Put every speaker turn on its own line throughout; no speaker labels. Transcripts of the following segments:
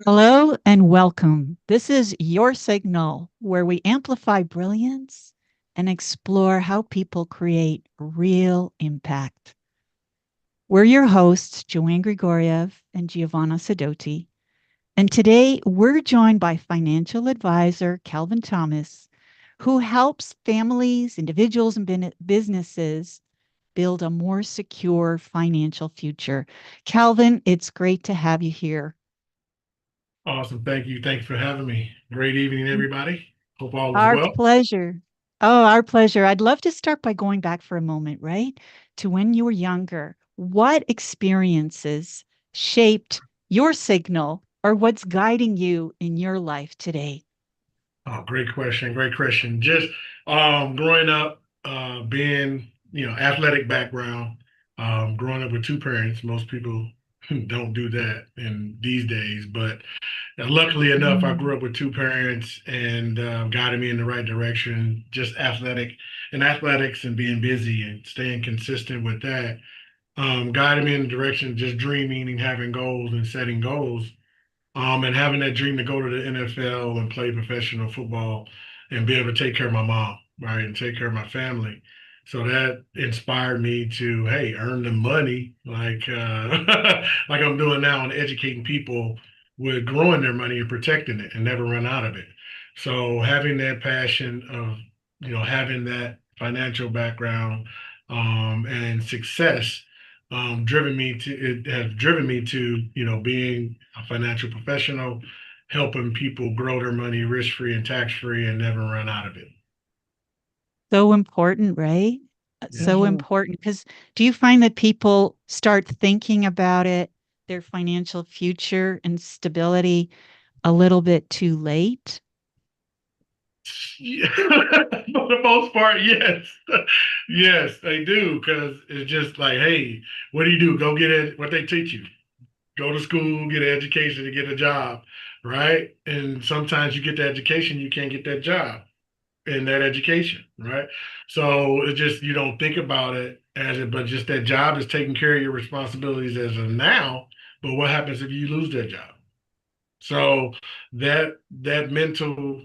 Hello and welcome. This is Your Signal, where we amplify brilliance and explore how people create real impact. We're your hosts, Joanne Grigoriev and Giovanna Sedoti. And today we're joined by financial advisor Calvin Thomas, who helps families, individuals, and businesses build a more secure financial future. Calvin, it's great to have you here.
Awesome. Thank you. Thanks for having me. Great evening, everybody. Hope all is
Our
well.
pleasure. Oh, our pleasure. I'd love to start by going back for a moment, right? To when you were younger. What experiences shaped your signal or what's guiding you in your life today?
Oh, great question. Great question. Just growing up, being, athletic background, growing up with two parents, most people don't do that in these days. But luckily enough, I grew up with two parents and guided me in the right direction, just athletics and being busy and staying consistent with that. Guided me in the direction of just dreaming and having goals and setting goals. And having that dream to go to the NFL and play professional football and be able to take care of my mom, right, and take care of my family. So that inspired me to, hey, earn the money like I'm doing now and educating people with growing their money and protecting it and never run out of it. So having that passion of, having that financial background and success it has driven me to, being a financial professional, helping people grow their money risk free and tax free and never run out of it.
So important, right? So
Yes.
Mhm.
important because do you find that people start thinking about it, their financial future and stability a little bit too late?
Yeah. For the most part, yes. Yes, they do. Because it's just like, hey, what do you do? Go get it, what they teach you. Go to school, get an education, to get a job, right? And sometimes you get the education, you can't get that job in that education, right? So it just you don't think about it as it, but just that job is taking care of your responsibilities as of now. But what happens if you lose that job? So that mental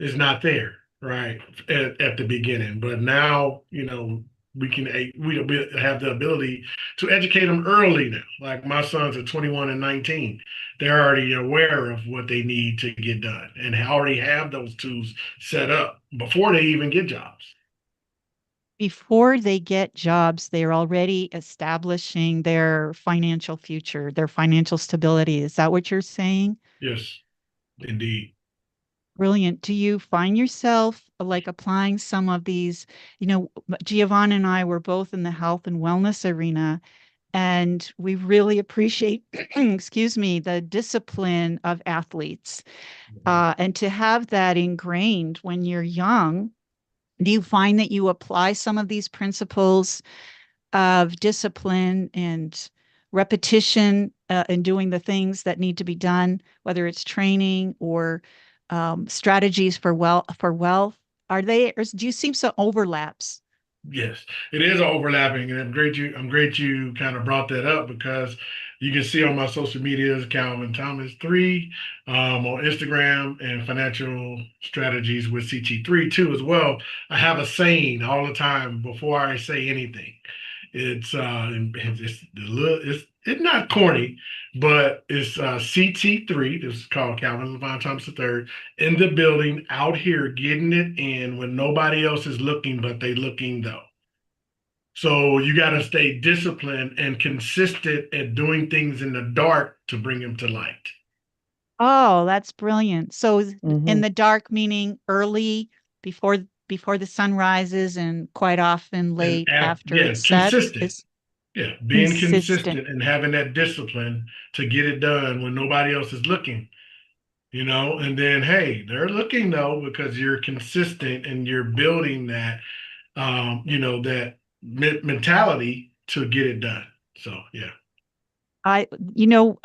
is not there, right, at the beginning. But now, we have the ability to educate them early now. Like my sons are 21 and 19. They're already aware of what they need to get done and already have those tools set up before they even get jobs.
Before they get jobs, they're already establishing their financial future, their financial stability. Is that what you're saying?
Yes, indeed.
Brilliant. Do you find yourself like applying some of these? Giovanna and I were both in the health and wellness arena, and we really appreciate, excuse me, the discipline of athletes. And to have that ingrained when you're young, do you find that you apply some of these principles of discipline and repetition in doing the things that need to be done, whether it's training or strategies for wealth? Are they, or do you see some overlaps?
Yes, it is overlapping, and I'm great you kind of brought that up because you can see on my social medias, Calvin Thomas 3, on Instagram, and financial strategies with CT3 too as well. I have a saying all the time before I say anything. It's not corny, but it's CT3. This is called Calvin Levon Thomas III in the building out here getting it in when nobody else is looking, but they looking though. So you got to stay disciplined and consistent at doing things in the dark to bring them to light.
Oh, that's brilliant. So in
Mhm.
the dark, meaning early before before the sun rises and quite often late after
Yeah,
it sets
consistent.
is
Yeah, being
consistent.
consistent and having that discipline to get it done when nobody else is looking, and then hey, they're looking though because you're consistent and you're building that mentality to get it done. So yeah.
I, you know,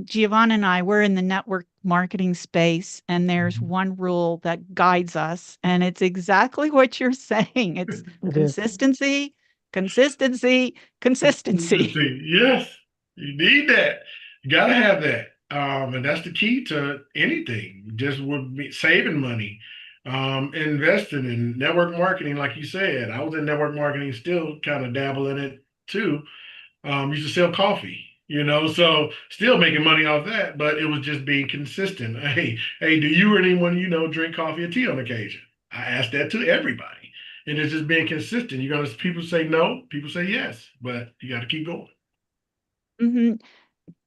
Giovanna and I, we're in the network marketing space, and there's
Mhm.
one rule that guides us, and it's exactly what you're saying. It's
It is.
consistency, consistency, consistency.
Consistency. Yes, you need that. You gotta have that. And that's the key to anything, just with saving money, investing in network marketing, like you said. I was in network marketing, still kind of dabble in it too. Used to sell coffee, so still making money off that, but it was just being consistent. Hey, do you or anyone drink coffee or tea on occasion? I asked that to everybody. And it's just being consistent. You're gonna people say no, people say yes, but you got to keep going.
Hmm.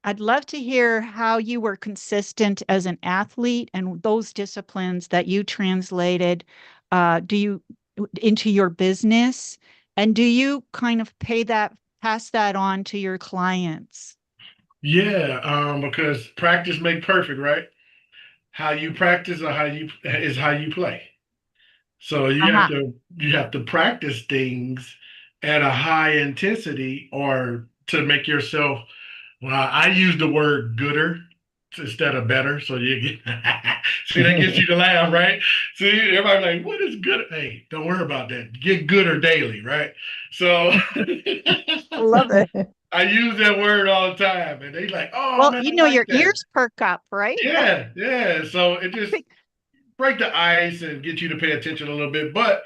I'd love to hear how you were consistent as an athlete and those disciplines that you translated, do you into your business, and do you kind of pass that on to your clients?
Yeah, because practice make perfect, right? How you practice or how you play. So
Uh-huh.
you have to practice things at a high intensity or to make yourself. Well, I use the word gooder instead of better. So you get see that gets you to laugh, right? See, everybody like, what is good? Hey, don't worry about that. Get gooder daily, right? So
I love it.
I use that word all the time, and they like, oh
Well,
man, I like
your
that.
ears perk up, right?
Yeah, yeah. So it just break the ice and get you to pay attention a little bit. But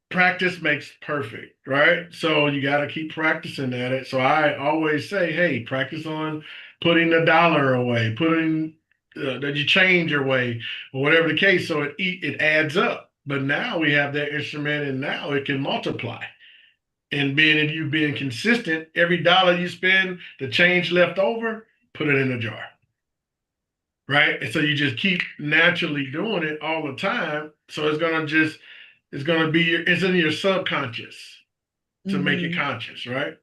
practice makes perfect, right? So you got to keep practicing at it. So I always say, hey, practice on putting the dollar away, putting the change away, or whatever the case. So it adds up. But now we have that instrument, and now it can multiply. And if you being consistent, every dollar you spend, the change left over, put it in a jar, right? And so you just keep naturally doing it all the time. So it's gonna be it's in your subconscious to make it
Hmm.
conscious, right?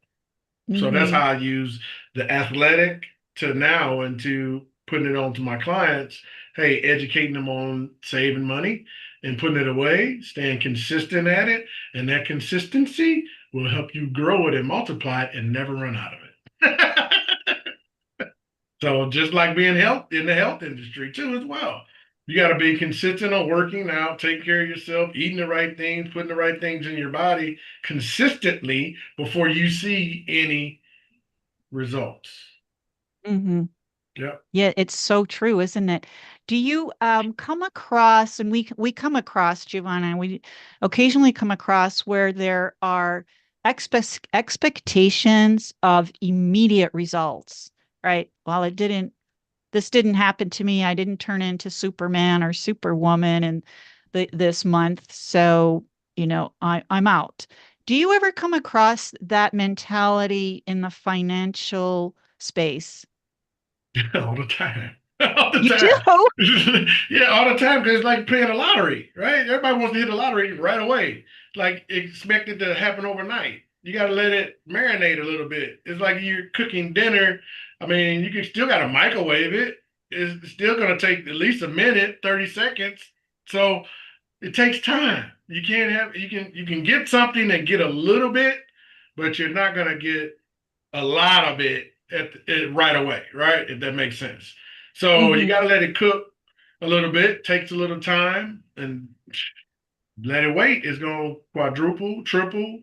So that's
Hmm.
how I use the athletic to now into putting it on to my clients. Hey, educating them on saving money and putting it away, staying consistent at it, and that consistency will help you grow it and multiply it and never run out of it. So just like being health in the health industry too as well. You got to be consistent on working out, taking care of yourself, eating the right things, putting the right things in your body consistently before you see any results.
Hmm.
Yeah.
Yeah, it's so true, isn't it? Do you come across, and we come across, Giovanna, we occasionally come across where there are expectations of immediate results, right? Well, this didn't happen to me. I didn't turn into Superman or Superwoman in this month, so I'm out. Do you ever come across that mentality in the financial space?
All the time. All the
You do?
time. Yeah, all the time because it's like playing a lottery, right? Everybody wants to hit the lottery right away. Like expect it to happen overnight. You got to let it marinate a little bit. It's like you're cooking dinner. I mean, you can still got to microwave it. It's still going to take at least a minute, 30 seconds. So it takes time. You can get something and get a little bit, but you're not going to get a lot of it right away, right? If that makes sense. So you
Hmm.
got to let it cook a little bit, takes a little time, and let it wait. It's going to quadruple, triple.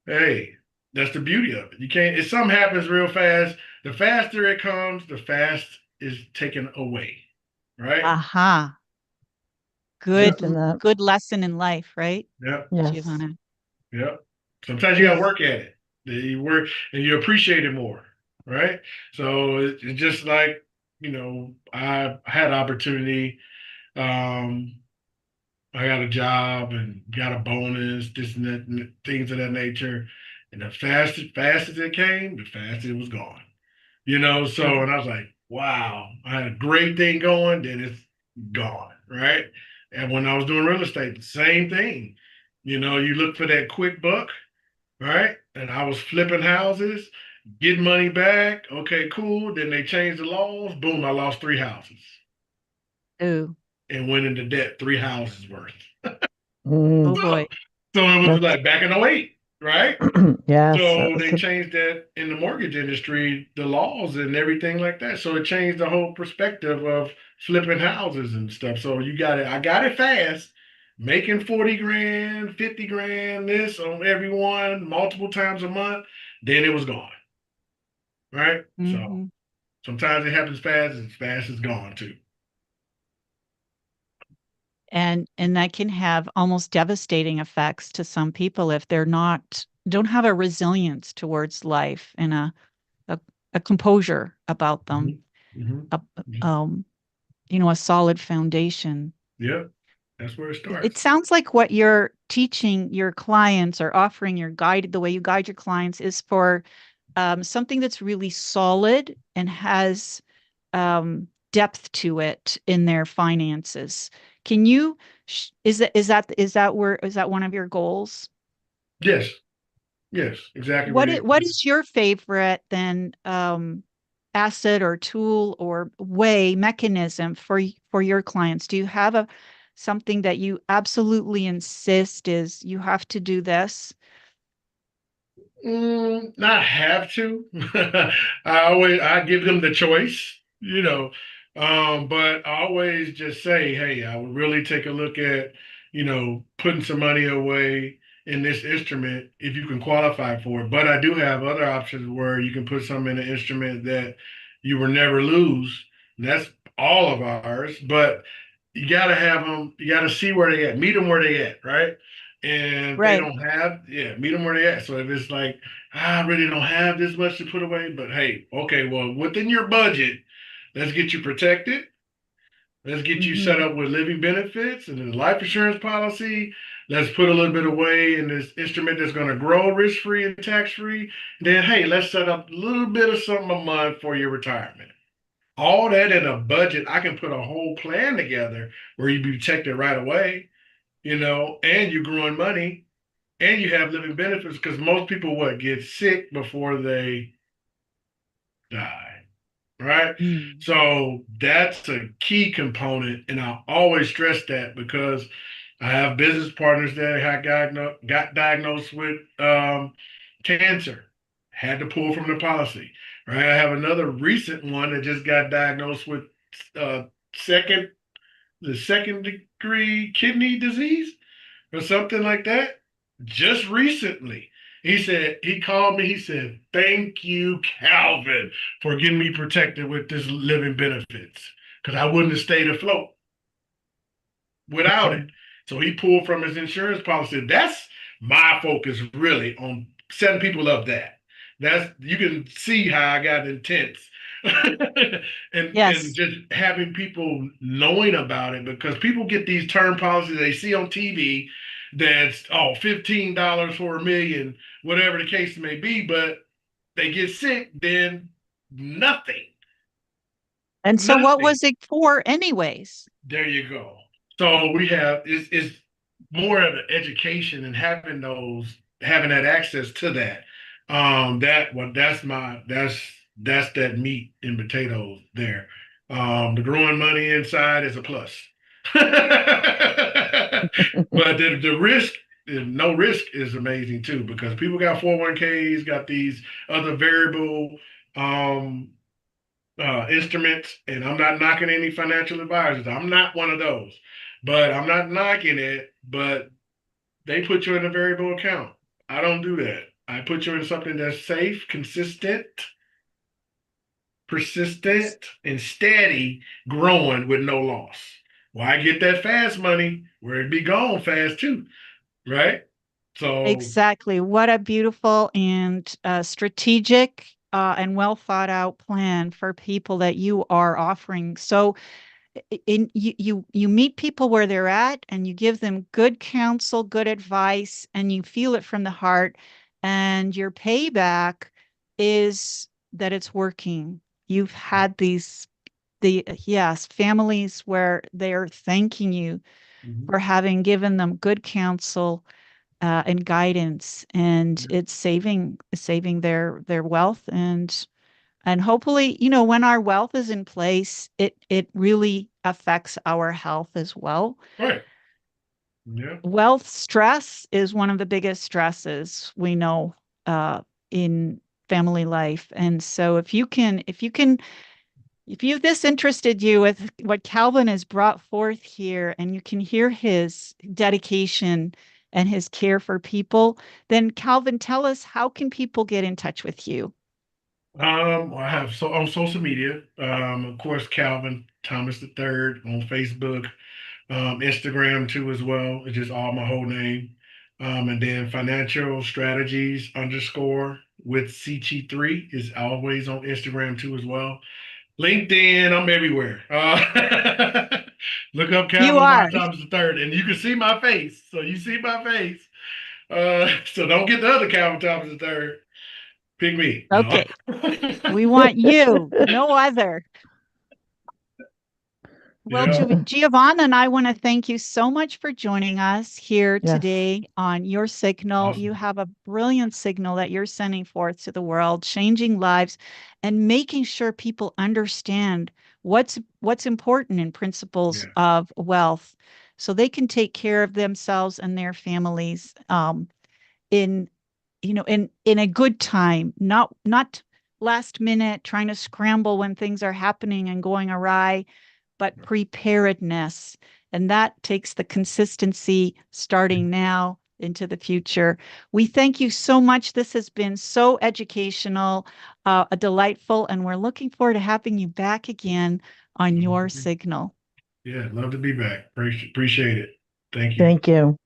Hey, that's the beauty of it. You can't, if something happens real fast, the faster it comes, the fast is taken away, right?
Aha.
Yep,
That.
Good lesson in life, right,
yep,
Yes.
Giovanna?
yep. Sometimes you got to
Is
work at it. You work and you appreciate it more, right? So it's just like, I had opportunity. Um, I got a job and got a bonus, this and that, and things of that nature. And the fast as it came, the faster it was gone. So, and I was like, wow, I had a great thing going, then it's gone, right? And when I was doing real estate, the same thing. You look for that quick buck, right? And I was flipping houses, getting money back. Okay, cool. Then they changed the laws. Boom, I lost three houses
oh,
and went into debt, three houses worth.
oh
Mm,
boy.
So it was
that's
like back in '08, right?
yes,
So
that's
they
a
changed that in the mortgage industry, the laws and everything like that. So it changed the whole perspective of flipping houses and stuff. So I got it fast, making 40 grand, 50 grand, this on everyone multiple times a month. Then it was gone, right? So
Hmm.
Sometimes it happens fast as gone too.
And that can have almost devastating effects to some people if they're not don't have a resilience towards life and a, a composure about them,
Mhm. Mhm.
a,
Mhm.
um, a solid foundation.
Yep, that's where it
It
starts.
sounds like what you're teaching your clients or offering your guide, the way you guide your clients is for something that's really solid and has depth to it in their finances. Can you, is that one of your goals?
Yes, yes, exactly where you.
What is your favorite then asset or tool or way mechanism for your clients? Do you have a something that you absolutely insist is you have to do this?
Not have to. I give them the choice, but I always just say, hey, I would really take a look at, putting some money away in this instrument if you can qualify for it. But I do have other options where you can put some in an instrument that you will never lose. And that's all of ours, but you got to have them, you got to see where they at, meet them where they at, right? And if they
Right.
don't have, yeah, meet them where they at. So if it's like, I really don't have this much to put away, but hey, okay, well, within your budget, let's get you protected. Let's get you set
Hmm.
up with living benefits and a life insurance policy. Let's put a little bit away in this instrument that's going to grow risk free and tax free. Then, hey, let's set up a little bit of something a month for your retirement. All that in a budget, I can put a whole plan together where you be protected right away, and you're growing money and you have living benefits because most people what get sick before they die, right?
Mm.
So that's a key component, and I always stress that because I have business partners that got diagnosed with cancer, had to pull from the policy, right? I have another recent one that just got diagnosed with uh, second the second degree kidney disease or something like that just recently. He called me, he said, thank you, Calvin, for getting me protected with this living benefits because I wouldn't have stayed afloat without it.
Okay.
So he pulled from his insurance policy. That's my focus really on setting people up that. That's you can see how I got intense. and
Yes.
just having people knowing about it because people get these term policies they see on TV that's $15 for a million, whatever the case may be, but they get sick, then nothing.
And so what
Nothing.
was it for anyways?
There you go. So we have is more of an education and having that access to that. That's that meat and potatoes there. The growing money inside is a plus. But the risk, no risk is amazing too, because people got 401ks, got these other variable um instruments, and I'm not knocking any financial advisors. I'm not one of those, but I'm not knocking it. But they put you in a variable account. I don't do that. I put you in something that's safe, consistent, persistent, and steady, growing with no loss. Well, I get that fast money where it be gone fast too, right? So,
Exactly. What a beautiful and strategic and well thought out plan for people that you are offering. So, you meet people where they're at, and you give them good counsel, good advice, and you feel it from the heart. And your payback is that it's working. You've had the yes, families where they're thanking you
mhm.
for having given them good counsel and guidance, and it's saving their wealth, and hopefully, when our wealth is in place, it really affects our health as well.
Right. Yeah.
Wealth stress is one of the biggest stresses we know in family life, and so if this interested you with what Calvin has brought forth here, and you can hear his dedication and his care for people, then Calvin, tell us, how can people get in touch with you?
I have so on social media, of course, Calvin Thomas the Third on Facebook, Instagram too as well. It's just all my whole name. And then financial strategies underscore with CT3 is always on Instagram too as well. LinkedIn, I'm everywhere. Look up
You
Calvin Lamar
are.
Thomas the Third, and you can see my face. So you see my face. So don't get the other Calvin Thomas the Third. Pick me. No.
Okay. We want you, no other. Well,
Yeah.
Giovanna and I want to thank you so much for joining us here
Yes.
today on your signal. You
Awesome.
have a brilliant signal that you're sending forth to the world, changing lives and making sure people understand what's important in principles
Yeah.
of wealth so they can take care of themselves and their families in in a good time, not last minute trying to scramble when things are happening and going awry, but preparedness. And that takes the consistency starting now into the future. We thank you so much. This has been so educational, a delightful, and we're looking forward to having you back again on your signal.
Yeah, love to be back. Appreciate it. Thank you.
Thank you.